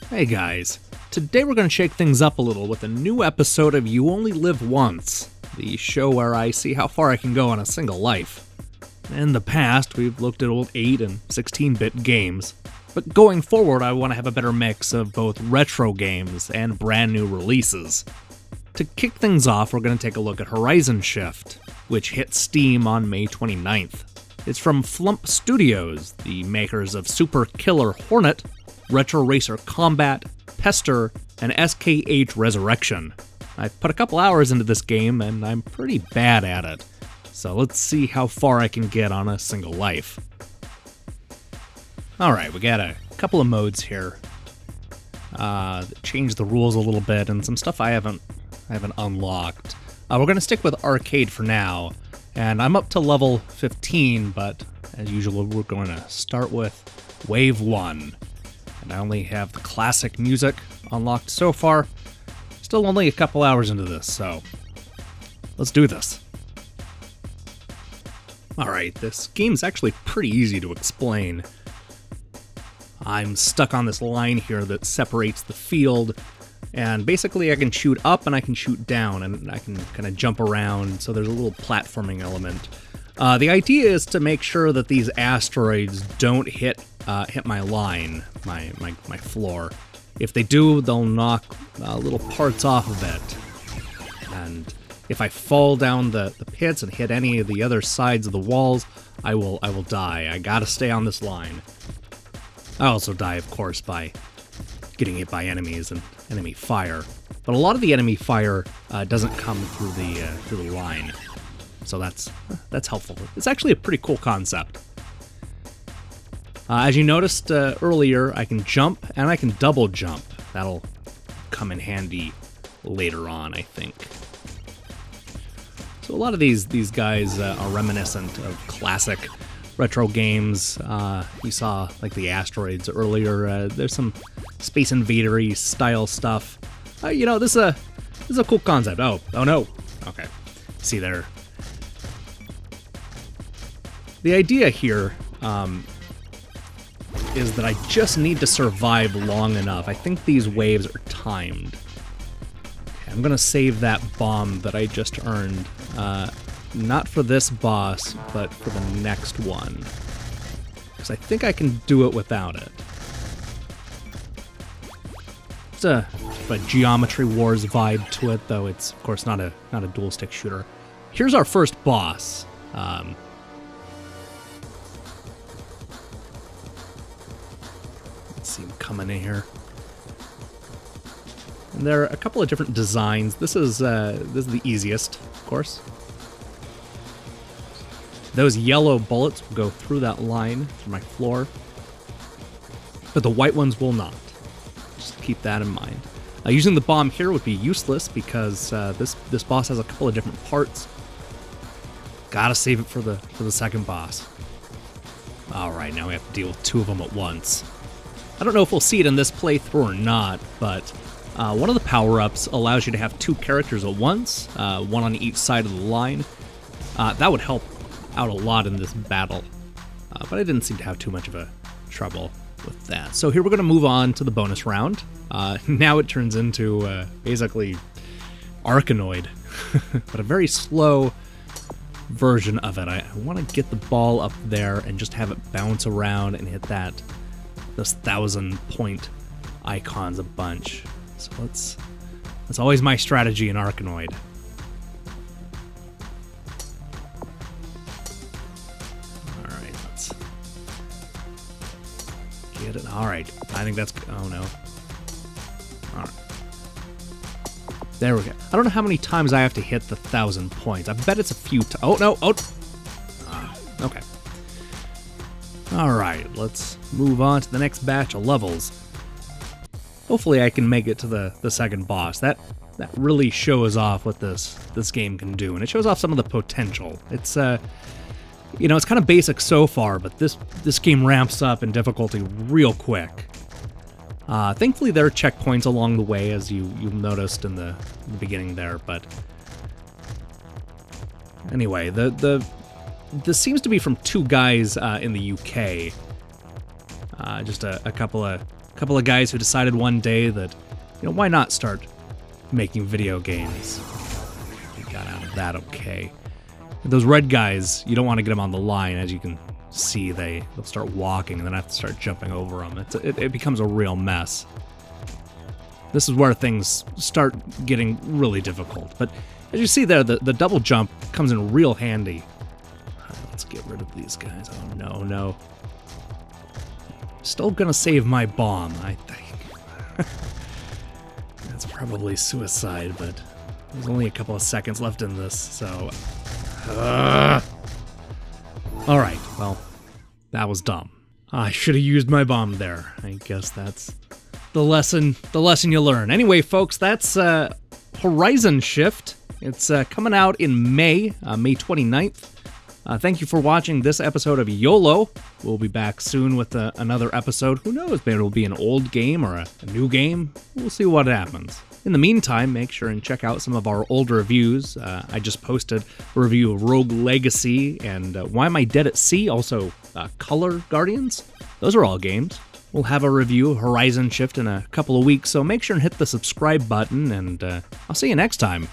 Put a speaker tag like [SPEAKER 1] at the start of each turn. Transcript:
[SPEAKER 1] Hey guys, today we're going to shake things up a little with a new episode of You Only Live Once, the show where I see how far I can go on a single life. In the past, we've looked at old 8 and 16-bit games, but going forward I want to have a better mix of both retro games and brand new releases. To kick things off, we're going to take a look at Horizon Shift, which hit Steam on May 29th. It's from Flump Studios, the makers of Super Killer Hornet, Retro Racer Combat, Pester and SKH Resurrection. I've put a couple hours into this game and I'm pretty bad at it, so let's see how far I can get on a single life. Alright, we got a couple of modes here. Change the rules a little bit and some stuff I haven't unlocked. We're going to stick with arcade for now, and I'm up to level 15, but as usual we're going to start with Wave 1. And I only have the classic music unlocked so far. Still only a couple hours into this, so let's do this. Alright, this game's actually pretty easy to explain. I'm stuck on this line here that separates the field, and basically I can shoot up and I can shoot down, and I can kind of jump around, so there's a little platforming element. The idea is to make sure that these asteroids don't hit my line, my floor. If they do, they'll knock little parts off of it. And if I fall down the pits and hit any of the other sides of the walls, I will die. I gotta stay on this line. I also die, of course, by getting hit by enemies and enemy fire. But a lot of the enemy fire doesn't come through the line. So that's helpful. It's actually a pretty cool concept. As you noticed earlier, I can jump and I can double jump. That'll come in handy later on, I think. So a lot of these guys are reminiscent of classic retro games. You saw like the asteroids earlier. There's some Space Invader-y style stuff. This is a cool concept. Oh no. Okay. See there. The idea here is that I just need to survive long enough. I think these waves are timed. Okay, I'm gonna save that bomb that I just earned. Not for this boss, but for the next one. Because I think I can do it without it. It's a Geometry Wars vibe to it, though it's of course not a dual stick shooter. Here's our first boss. Let's see him coming in here. And there are a couple of different designs. This is the easiest, of course. Those yellow bullets will go through that line through my floor, but the white ones will not. Just keep that in mind. Using the bomb here would be useless because this boss has a couple of different parts. Gotta save it for the second boss. All right, now we have to deal with two of them at once. I don't know if we'll see it in this playthrough or not, but one of the power-ups allows you to have two characters at once, one on each side of the line. That would help out a lot in this battle, but I didn't seem to have too much of a trouble with that. So here we're going to move on to the bonus round. Now it turns into basically Arkanoid, but a very slow version of it. I want to get the ball up there and just have it bounce around and hit those 1,000-point icons a bunch. So that's always my strategy in Arkanoid. Alright, I think that's... oh no. Alright. There we go. I don't know how many times I have to hit the 1,000 points. I bet it's a few times. Oh, no! Oh! Okay. Alright, let's move on to the next batch of levels. Hopefully I can make it to the second boss. That really shows off what this game can do, and it shows off some of the potential. It's, it's kind of basic so far, but this game ramps up in difficulty real quick. Thankfully, there are checkpoints along the way, as you noticed in the beginning there. But anyway, this seems to be from two guys in the UK. Just a couple of A couple of guys who decided one day that, why not start making video games? We got out of that okay. Those red guys, you don't want to get them on the line. As you can see, they'll start walking, and then I have to start jumping over them. It becomes a real mess. This is where things start getting really difficult. But as you see there, the double jump comes in real handy. All right, let's get rid of these guys. Oh, no. Still gonna save my bomb, I think. That's probably suicide, but there's only a couple of seconds left in this, so... Alright, well, that was dumb. I should have used my bomb there. I guess that's the lesson you learn. Anyway, folks, that's Horizon Shift. It's coming out in May 29th. Thank you for watching this episode of YOLO. We'll be back soon with another episode. Who knows, maybe it'll be an old game or a new game. We'll see what happens. In the meantime, make sure and check out some of our older reviews. I just posted a review of Rogue Legacy and Why Am I Dead at Sea? Also, Color Guardians. Those are all games. We'll have a review of Horizon Shift in a couple of weeks, so make sure and hit the subscribe button, and I'll see you next time.